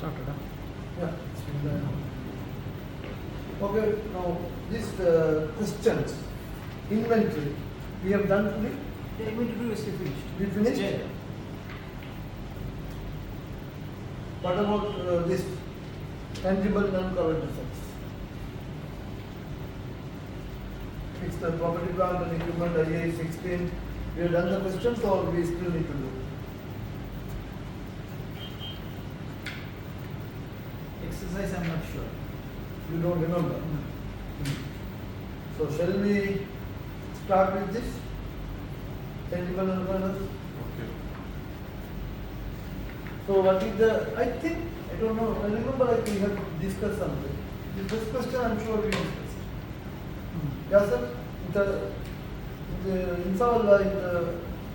Started, huh? Yeah, it's been done. Okay, now this questions, inventory, we have done fully. Yeah, inventory is finished. We finished. Yeah. What about this tangible non-current assets? It's the property, plant and equipment, IAS 16. We have done the questions or we still need to do? Exercise, I'm not sure. You don't remember? So shall we start with this? Tangible non-current assets? Okay. So what is the, I think, I don't know, I remember like we have discussed something. This question I'm sure we discussed. Yes sir?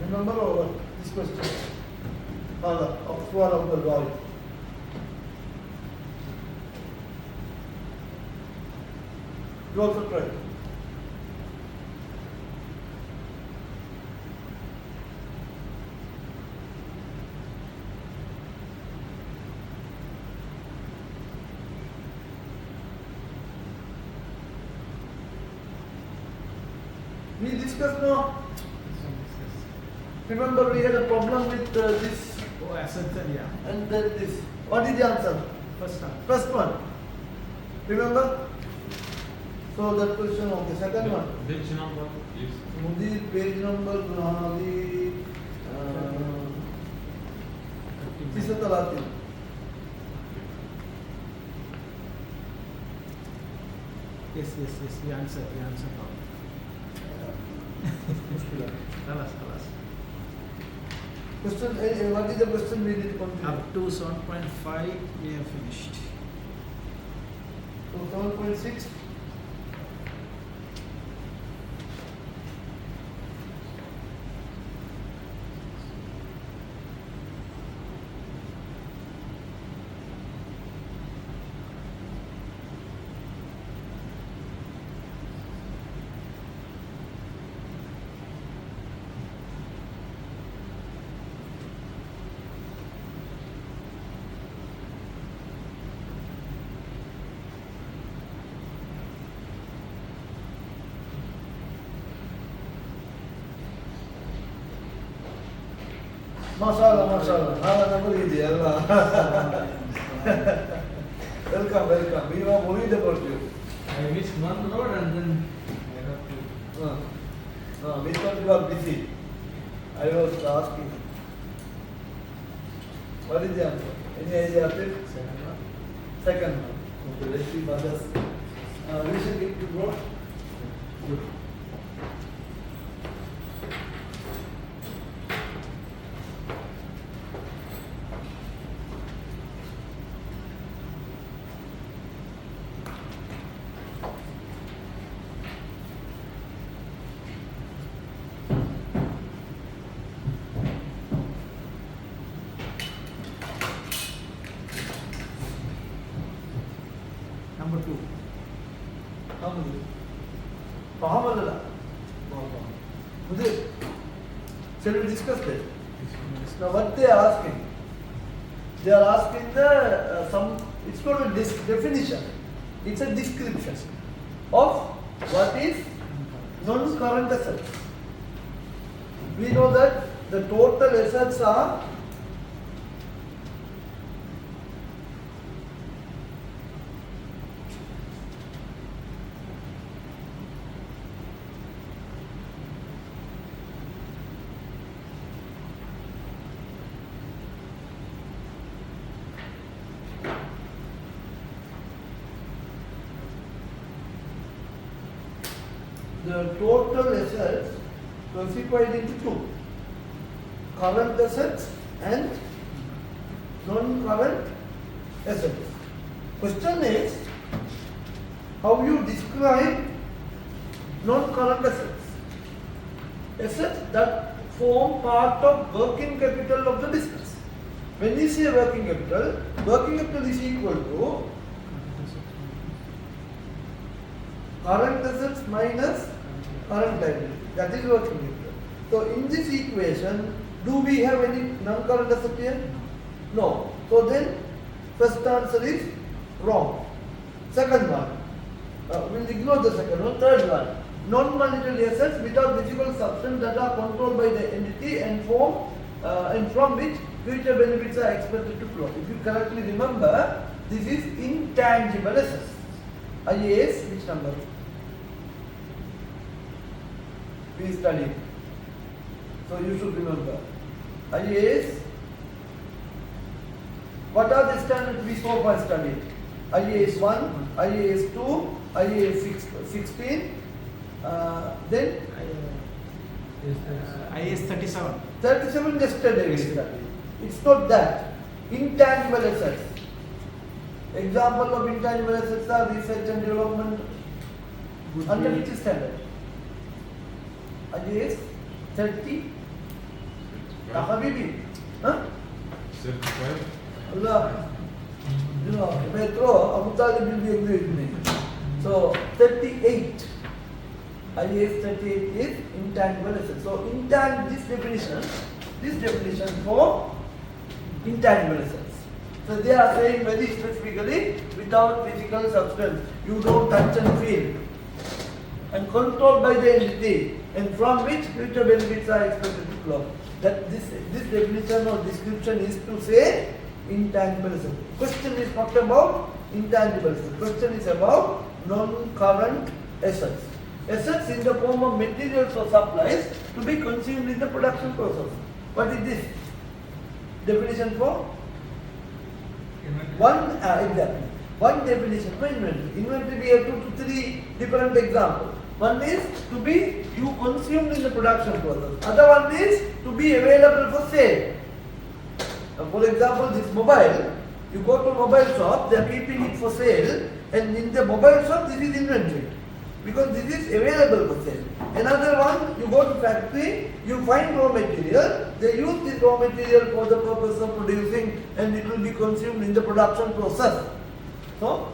Remember or what? This question? Of one of the law. You also try. We discussed now. Remember we had a problem with this Oh, assets, yeah. and then this. What is the answer? First time. First one. Remember? So that question, okay. Second one. Which number, please? Mudi page number Gunahali 330. Yes, we answer now. Kalas. Question, what is the question we did continue? Up to 7.5, we have finished. So 7.6. Mashallah. Number easy, Allah. Welcome. We were worried about you. I missed one road and then I have to. We thought you are busy. I was asking. What is the answer? Any idea of it? Second one. Okay, let's see others. We should get to go. Good. Number 2. Pahamalala. Mujhe, shall we discuss that? Now what they are asking? They are asking the it's not a definition. It's a description of what is non-current assets. We know that the total assets are the total assets classified into two: current assets and non-current assets. Question is, how you describe non-current assets? Assets that form part of working capital of the business. When we say working capital is equal to current assets minus current liability. That is working capital. So in this equation, do we have any non-current asset here? No. So then First answer is wrong. Second one, we'll ignore the second one. Third one, non-monetary assets without visible substance that are controlled by the entity and from which future benefits are expected to flow. If you correctly remember, this is intangible assets. IAS, which number? We studied. So you should remember. IAS. What are the standards we so far studied? IAS 1, IAS 2, IAS 16, then IAS 37. 37 yesterday we studied. It's not that. Intangible assets. Example of intangible assets are research and development. Under which standard? IAS 30. Habibi. Huh? 35. Allah. You know, if I throw, Abu Talib will be agree with me. So 38. IAS 38 is intangible assets. So this definition for intangible assets. So they are saying very specifically, without physical substance, you don't touch and feel, and controlled by the entity, and from which future benefits are expected to flow. That this definition or description is to say intangible assets. Question is not about intangible assets. Question is about non-current assets. Assets in the form of materials or supplies to be consumed in the production process. What is this? Definition for? Exactly. One definition for inventory. Inventory we have 2 to 3 different examples. One is to be consumed in the production process. Other one is to be available for sale. For example, this mobile, you go to a mobile shop, they are keeping it for sale, and in the mobile shop this is inventory, because this is available for sale. Another one, you go to factory, you find raw material, they use this raw material for the purpose of producing, and it will be consumed in the production process. So,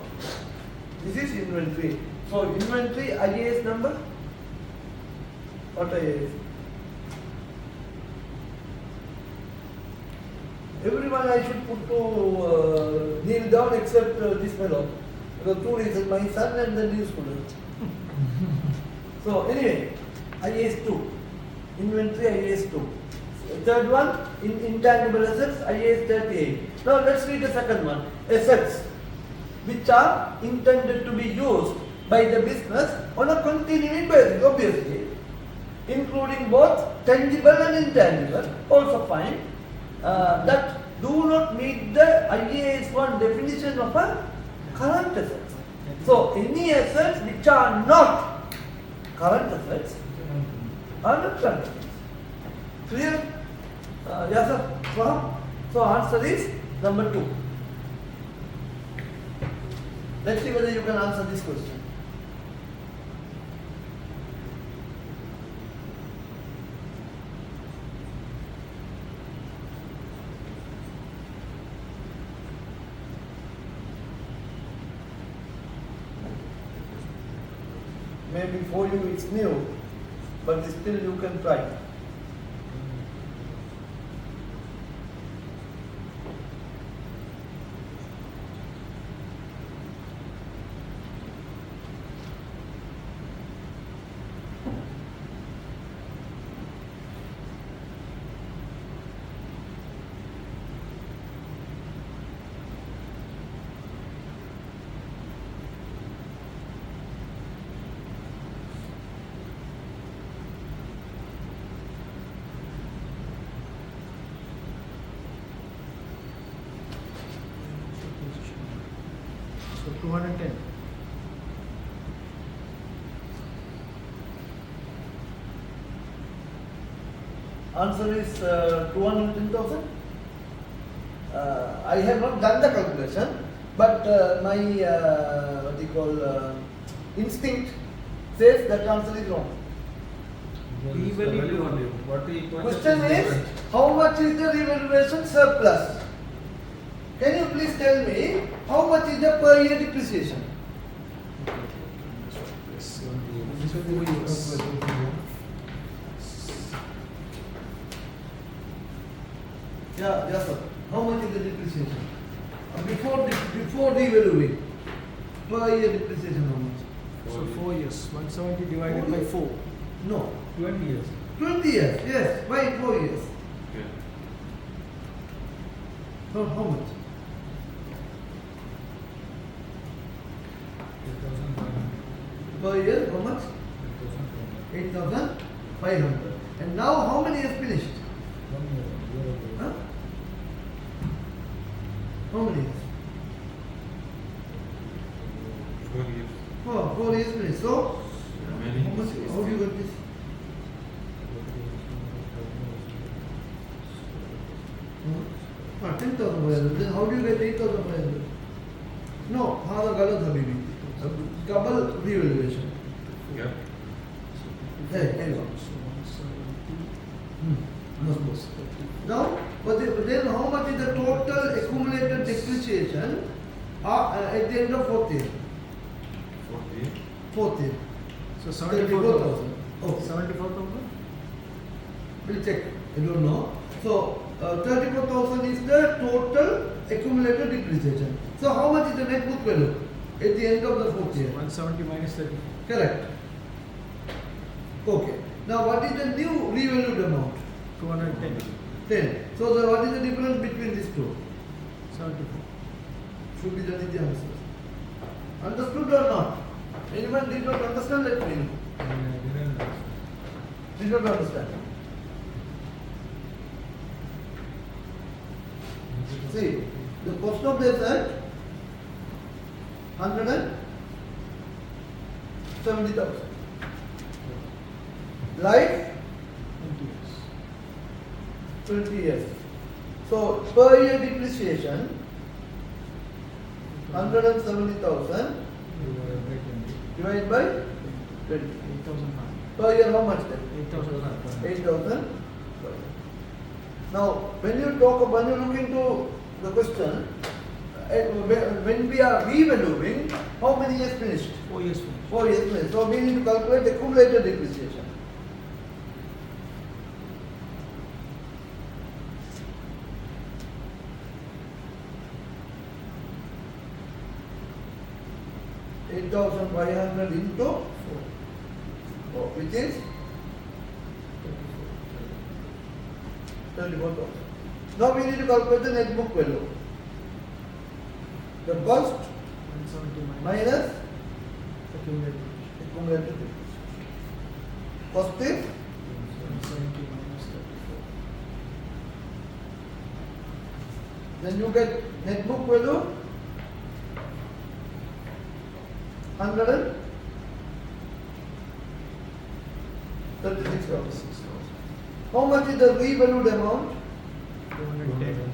this is inventory. So, inventory, IAS number? What IAS? Everyone I should put to kneel down except this fellow. Because 2 reasons, my son and the new student. So anyway, IAS 2. Inventory IAS 2. Third one, intangible assets, IAS 38. Now let's read the second one. Assets which are intended to be used by the business on a continuing basis, obviously, including both tangible and intangible, also fine. That do not meet the IAS 1 definition of a current assets. So any assets which are not current assets are not current assets. Clear? Yes sir? So answer is number 2. Let's see whether you can answer this question. Maybe for you it's new, but still you can try. So 210. Answer is 210,000. I have not done the calculation, but my instinct says that answer is wrong. Question is, how much is the revaluation surplus? Can you please tell me how much is the per year depreciation? Yeah, yes sir. How much is the depreciation? Before revaluing, per year depreciation how much? So 4 years. 170 divided by 4. No, 20 years. 20 years. Yes, why 4 years? Okay. No, how much? 8,500. Per year, how much? 8,500. 8,500. And now how many years finished? 1 year. Year ago. Huh? How many years? 4 years. Oh, 4 years finished. So, Many. how much? How do you get this? Hmm? 10,500. Then how do you get 8,500? No, هذا غلط حبيبي. Double revaluation. Yeah. Hey, here you go. So 170 Must go. Now, but then how much is the total accumulated depreciation at the end of 4th year? 40. 4th year. So 74,000. Oh, 74,000? we'll check. I don't know. So, 34,000 is the total accumulated depreciation. So, how much is the net book value at the end of the 4th year? 170 minus 34. Correct. Okay. Now, what is the new revalued amount? 210. 10. So, what is the difference between these two? 74. Should be the answer. Understood or not? Anyone did not understand? Let me know. Did not understand. See, the cost of the asset 170,000. Life 20 years. 20 years. So per year depreciation 170,000 divided by 20. 8,500. Per year how much then? 8,500. 8,000. Now when you look into the question, when we are revaluing, how many years finished? 4 years finished. 4 years finished. So we need to calculate accumulated depreciation. $8,500 into 4, which is 34,000. Now we need to calculate the net book value. The cost 170 minus accumulated. accumulated depreciation. Cost is 170 minus 34. then you get net book value 136,000. How much is the revalued amount? 210.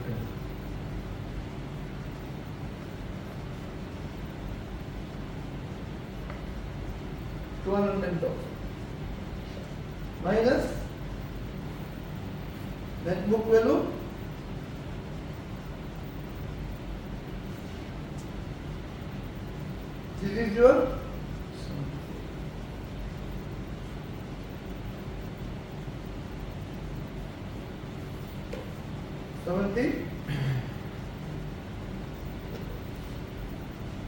$210,000 minus net book value this is your 70.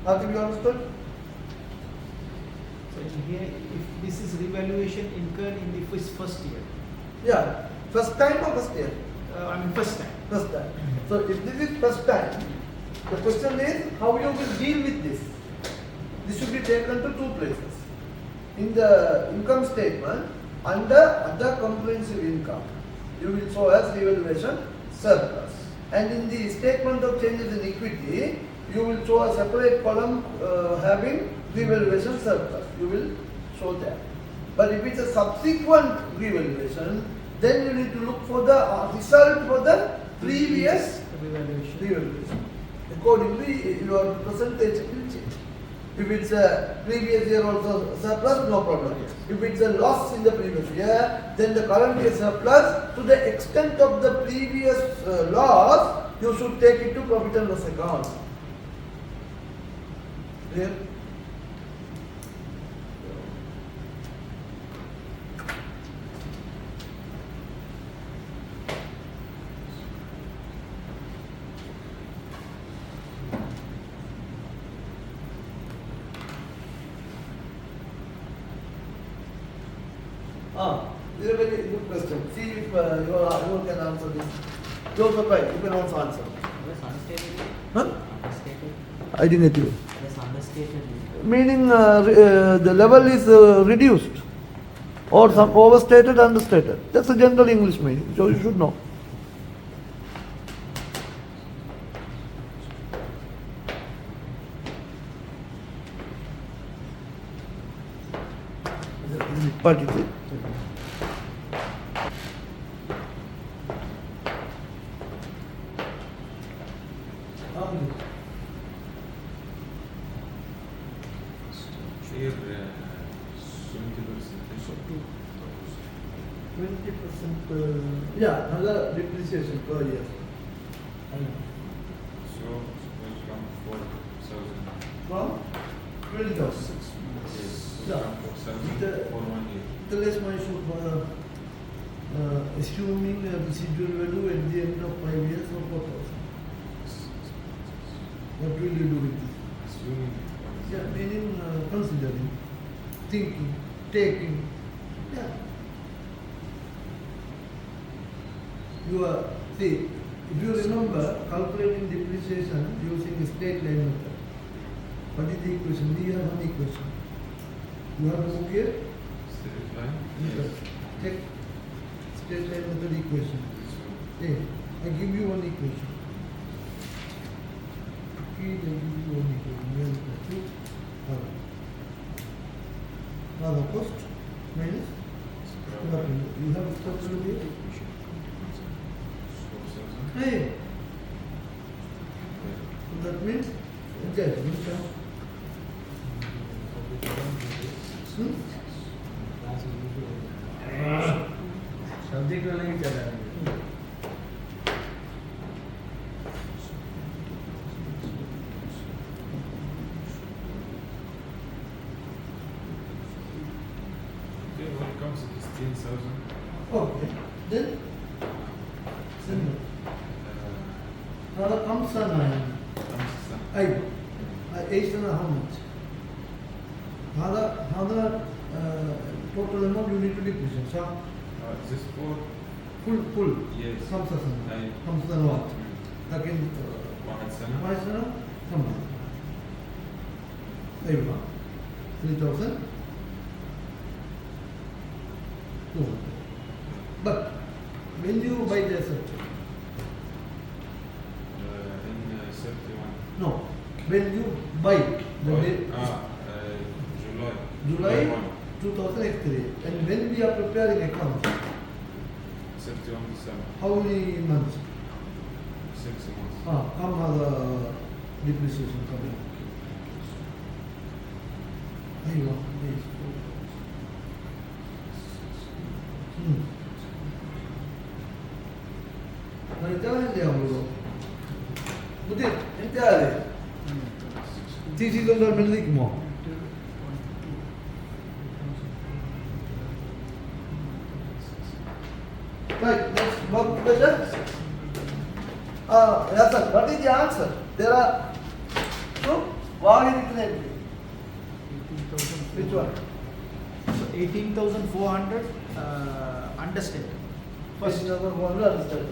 Nothing you understood? So in here, if this is revaluation incurred in the first year, Yeah. First time or first year? first time. First time. So if this is first time, the question is how you will deal with this. This should be taken to two places. In the income statement, under other comprehensive income, you will show as revaluation surplus. And in the statement of changes in equity, you will show a separate column having revaluation surplus. You will show that. But if it's a subsequent revaluation, then you need to look for the result for the previous Revaluation. revaluation. Accordingly, your percentage will change. If it's a previous year also surplus, no problem. If it's a loss in the previous year, then the current year surplus, to the extent of the previous loss, you should take it to profit and loss account. Clear? This is a very good question. See if you can answer this. You also try. You can also answer. Yes, understated. Huh? Understated. I didn't get you. Yes, understated. Meaning the level is reduced or some overstated, understated. That's a general English meaning. So you should know. Particular. Here, 20%. 20%. Yeah, another depreciation per year. So, will come 4,000. From 20,000. Yes, will Yeah. come 4,000 The- for 1 year. The less money should assuming a residual value at the end of 5 years of 4,000. What will you do with it? Assuming. Yeah, meaning considering, thinking, taking. Yeah. You are, see, if you remember calculating depreciation using straight line method, what is the equation? We have one equation. You have a book here? Straight line? Yes. Check straight line method equation. Hey, I give you one equation. Okay, I give you one equation. We are equal to other. Other cost minus scrap value. You have scrap value here? 4,000. Hey. So that means judgment of Subject related चला है. Okay, what comes is 16,000. Okay. Then similar. Now comes on I how much? How total amount you need to depreciate. So This for full yes. comes on I- comes on what? Again, واحد سنة. why is that? Come on. There you go. 3,000. 200. But when you buy the asset, In 31. no, when you buy the day, July. July 2003, and when we are preparing accounts, 31 December. how many months? 6 months. Come the depreciation coming. There you go. Yes. Ma andiamo. Buti, entrare. Ti si dove me dico mo. Right, next work better. Yes sir, what is the answer? There are two. Why is it? Which one? So 18,400 understated. First number one, understand.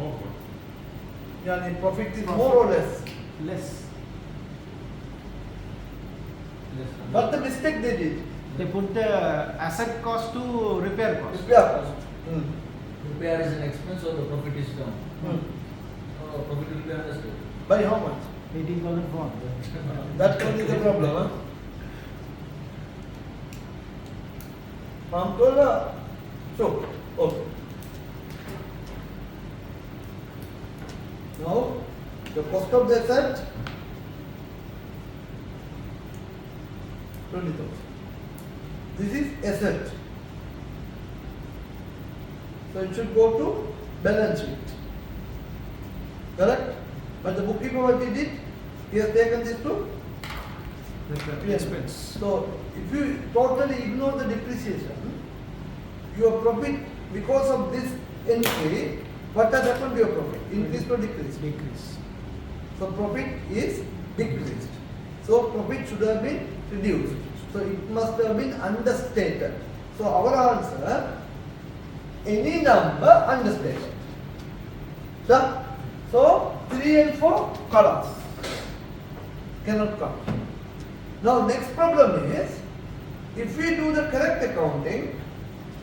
Oh, Yeah, the profit is more or less. Less. What the mistake they did? They put the asset cost to repair cost. Repair cost. Repair is an expense or the profit is down. Hmm. Oh, profit will be understood. By how much? 18,400. That one is the problem, huh? So, okay. Now, the cost of the asset 20,000. This is asset. So it should go to balance sheet. Correct? But the bookkeeper what he did, he has taken this to Expense. So if you totally ignore the depreciation, your profit because of this entry, what has happened to your profit? Increased or decreased? Decrease. So profit is decreased. So profit should have been reduced. So it must have been understated. So our answer, any number understated. So 3 and 4 columns cannot come. Now next problem is, if we do the correct accounting,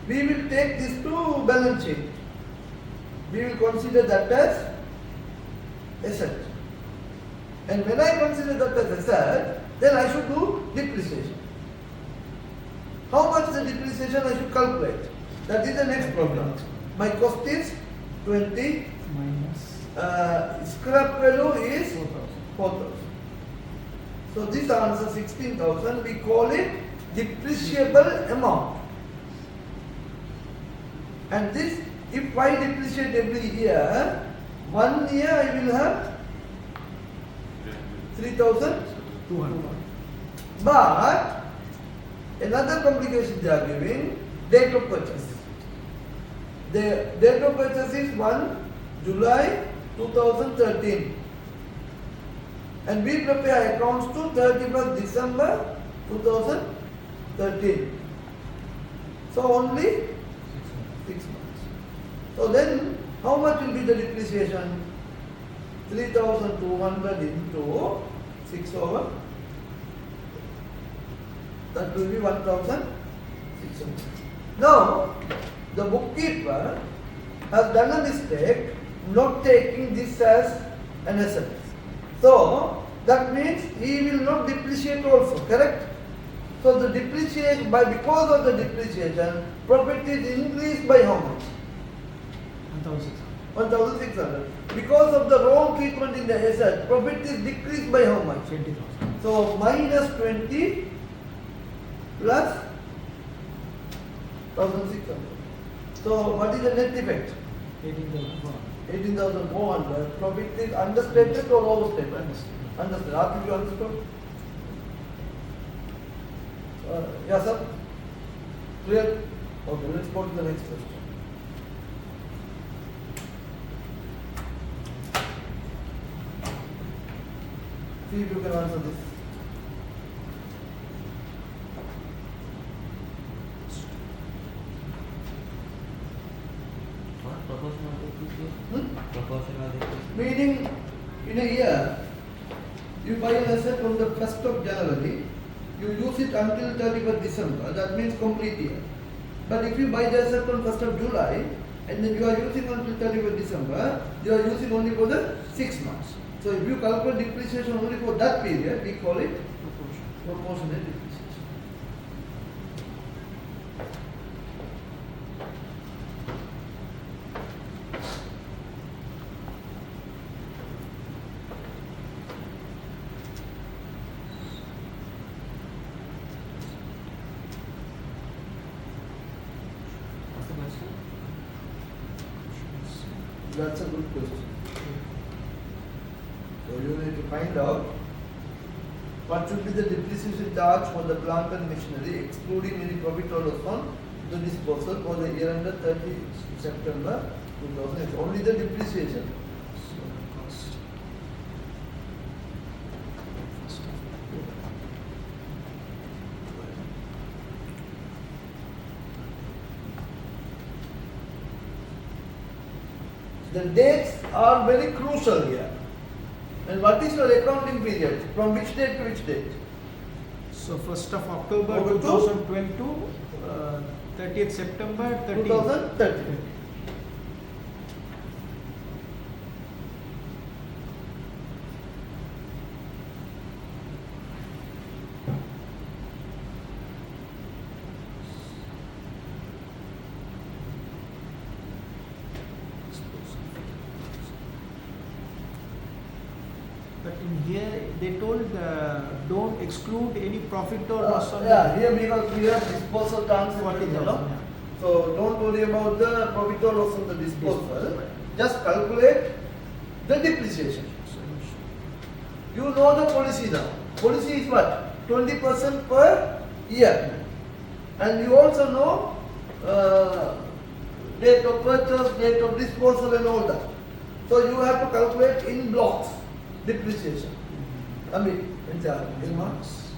we will take this to balance sheet. We will consider that as asset. And when I consider that as asset, then I should do depreciation. How much the depreciation I should calculate? That is the next problem. My cost is 20. Minus Scrap value is 4,000. 4,000. So this answer 16,000. We call it depreciable amount. And this, if I depreciate every year, 1 year I will have 3,200. But another complication they are giving, date of purchase. The date of purchase is 1 July 2013. And we prepare accounts to 31st December 2013. So only 6 months. So then, how much will be the depreciation? 3,200 into 6 over. That will be 1,600. Now, the bookkeeper has done a mistake not taking this as an asset. So, that means he will not depreciate also, correct? So, the depreciation, because of the depreciation, profit is increased by how much? 1,600. 1,600. Because of the wrong treatment in the asset, profit is decreased by how much? 20,000. So, minus 20 plus 1,600. So, what is the net effect? 18,400. 18,400. Profit is understated or overstated? Understated. Understated. Ask if you understood. Yes, sir? Clear? Okay, let's go to the next question. See if you can answer this. What proportional depreciation? Proportional depreciation. Meaning, in a year, you buy an asset from the 1st of January, you use it until 31st December, that means complete year. But if you buy the asset on 1st of July, and then you are using until 31st December, you are using only for the 6 months. So if you calculate depreciation only for that period, we call it proportionate depreciation. What's the question? That's a good question. So you need to find out what should be the depreciation charge for the plant and machinery, excluding any profit or loss on the disposal for the year under 30 September 2008. Only the depreciation. So cost. First of The dates are very crucial here. And what is your accounting period? From which date to which date? So 1st of October Over to 2012 to 30th September 2030. But in here they told don't exclude any profit or loss on Yeah, here because we have disposal transfer, 40,000. Yeah. So don't worry about the profit or loss on the disposal. Just calculate the depreciation. You know the policy now. Policy is what? 20% per year. And you also know date of purchase, date of disposal and all that. So you have to calculate in blocks depreciation. I mean, in marks.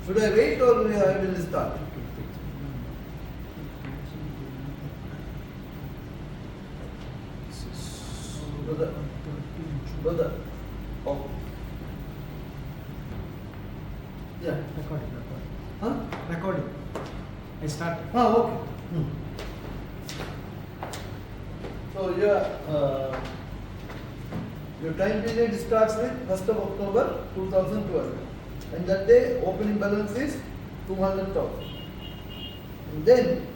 Should I wait or I will start? Brother. Oh. Yeah. Recording. Huh? Recording. I start. Ah, okay. So your time period starts with 1st of October 2012. And that day opening balance is 200,000. And then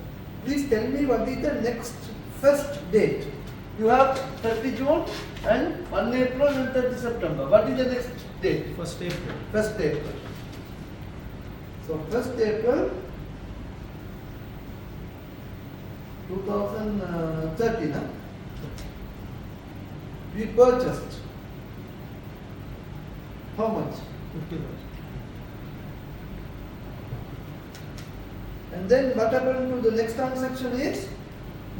please tell me what is the next first date. You have 30 June and 1 April and 30 September. What is the next date? 1st April. 1st April. So 1st April 2013, huh? We purchased how much? 50,000. And then what happened to the next transaction is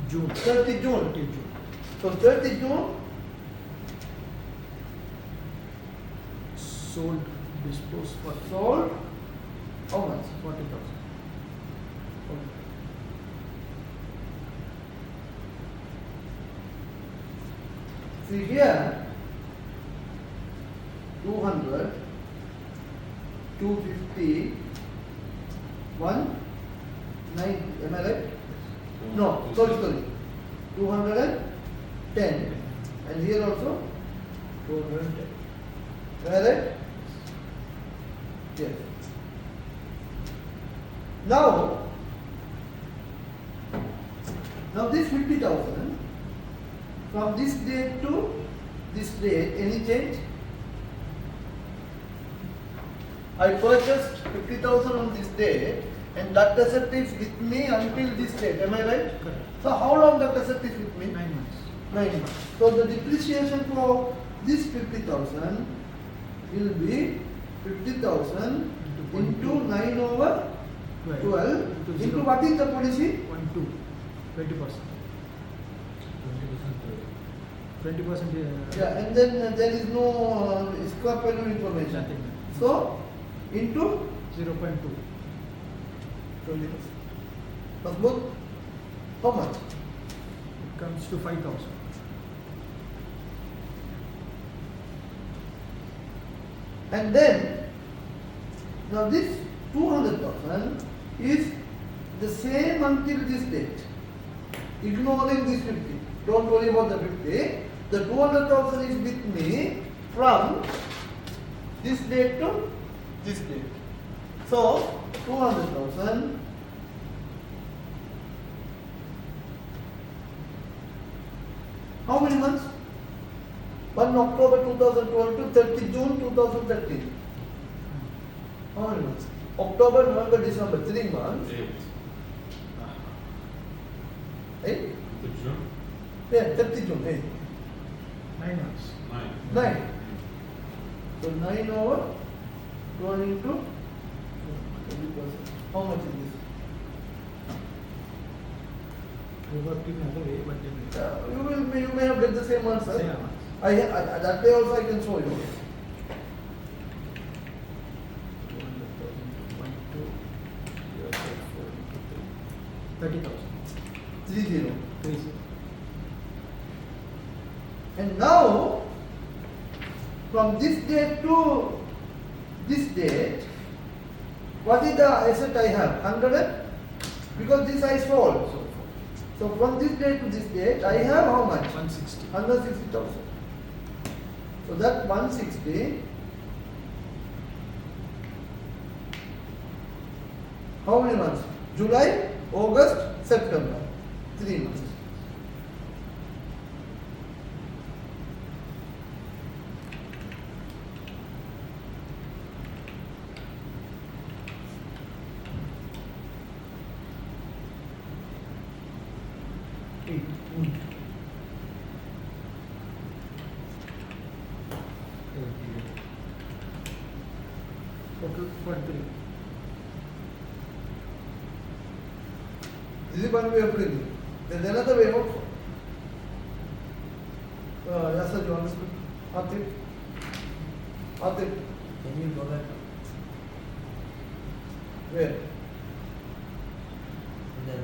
June. 30 June. 30 June. So 30 June Sold, disposed for sold how much? 40,000. See here 200, 250, 190. Am I right? No, sorry. 210 and here also 210. Am I right? Yes. Now this 50,000 from this date to this date, any change? I purchased 50,000 on this date and that asset is with me until this date. Am I right? Correct. So how long that asset is with me? 9 months. 9 months. So the depreciation for this 50,000 will be 50,000 into 9 over 12 into what is the policy? 20%. 20%. Yeah, and then there is no square value information. Nothing. So into 0.2. 20%. Masmud, how much? It comes to 5,000. And then now this 200,000 is the same until this date. Ignoring this 50. Don't worry about the 50. The 200,000 is with me from this date to this date. So 200,000 how many months? 1 October 2012 to 30 June 2013. How many months? October, November, December, 3 months. 8? Yeah, 30 June, 8. 9 months. 9. So 9 over 12 into 20%. How much is this? We worked in another way, but then You may have get the same answer. Same answer. I that way also I can show you. 30,000. 30. 30. And now, from this date to this date, what is the asset I have? 100? Because this I sold. So from this date to this date, I have how much? 160. 160,000. So that 160, how many months? July, August, September, 3 months. Total 43. This is one way of doing it. There's another way also. Yes, sir, you understood? Atif? Atif? Can you go back? Where? Then,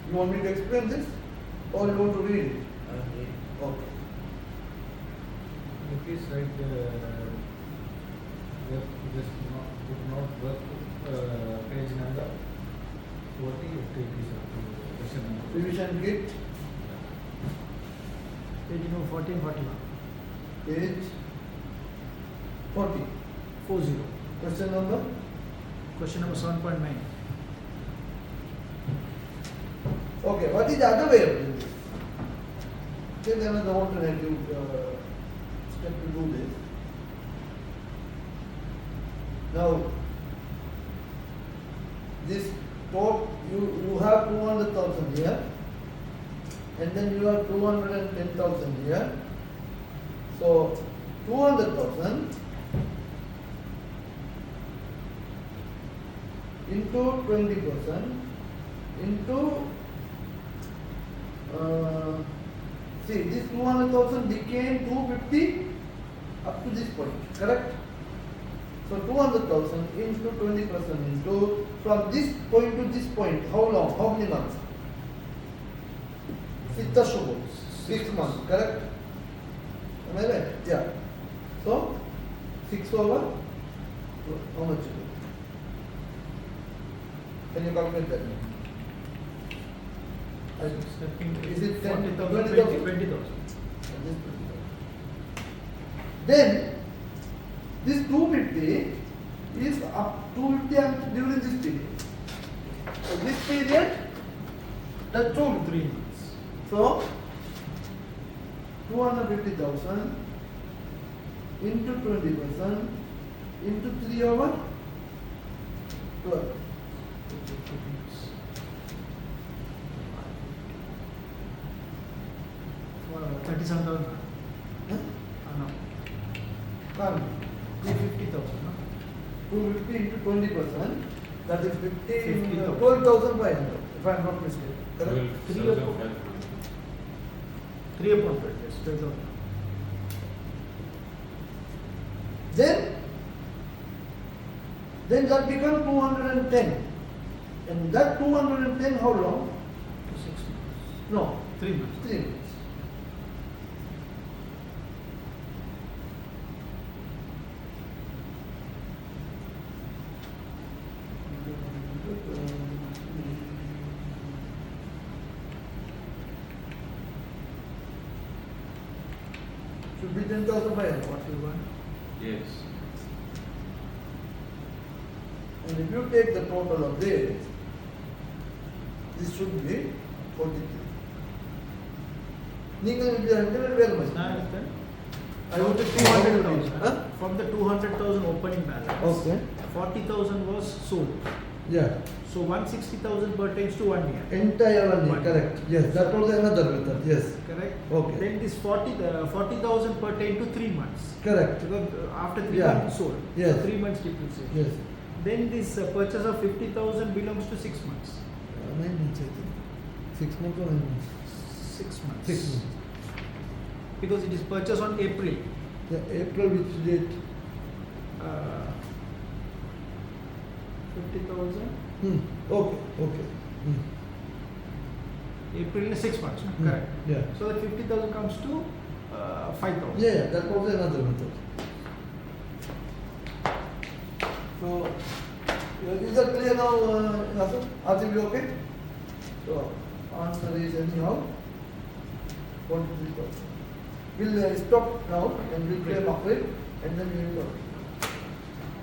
You want me to explain this? Or you want to read it? okay. Okay. You please write just not would not work page number 40 if it is up to question number. Revision kit, Page number 14, 41. page 40. 40. Question number? Question number 7.9. Okay, what is the other way of doing this? Take another alternative step to do this. Now, this top, you have 200,000 here, and then you have 210,000 here. So, 200,000 into 20% into see, this 200,000 became 250 up to this point, correct? So 200,000 into 20% into from this point to this point, how long? How many months? 6 months, correct? Am I right? Yeah. So 6 over how much? Can you calculate that? Is it 10, 20,000? 20,000? 20,000. Then this 250 is up 250 during this period. So this period, that's all 3 months. So 250,000 into 20% into 3 over 12. 37,000. Huh? No. Come. 250,000. No? 250 into 20%, that is 50,000. 12,500, if I am not mistaken. Correct? 3 upon 3 upon 12. Yes, 12,000. Then that becomes 210. And that 210 how long? 6 months. No, 3 months. 3 months. Should be 10,500. 41. Yes. And if you take the total of this should be 43. நீங்கள் இப்படி வேறு மாதிரி Now, then, I want to 200,000. Huh? From the 200,000 opening balance, Okay. 40,000 was sold. Yeah. So 160,000 pertains to 1 year. Entire one, One. correct. Yes, that was another method. Yes, Correct? Okay. Then this 40,000 pertain to 3 months. correct. Because after 3 Yeah. months it's sold. Yes. 3 months depreciation. Yes. Then this purchase of 50,000 belongs to 6 months. 9 months, I think. 6 months or 9 months? 6 months. 6 months. Because it is purchased on April. Yeah, April which date? 50,000. Okay, okay. April is 6 months. No? Correct. Yeah. So that 50,000 comes to 5,000. Yeah, yeah, that was another method. So, is that clear now, Nasser? Are you okay? So, answer is anyhow 43,000. We'll stop now and we'll play market and then we will.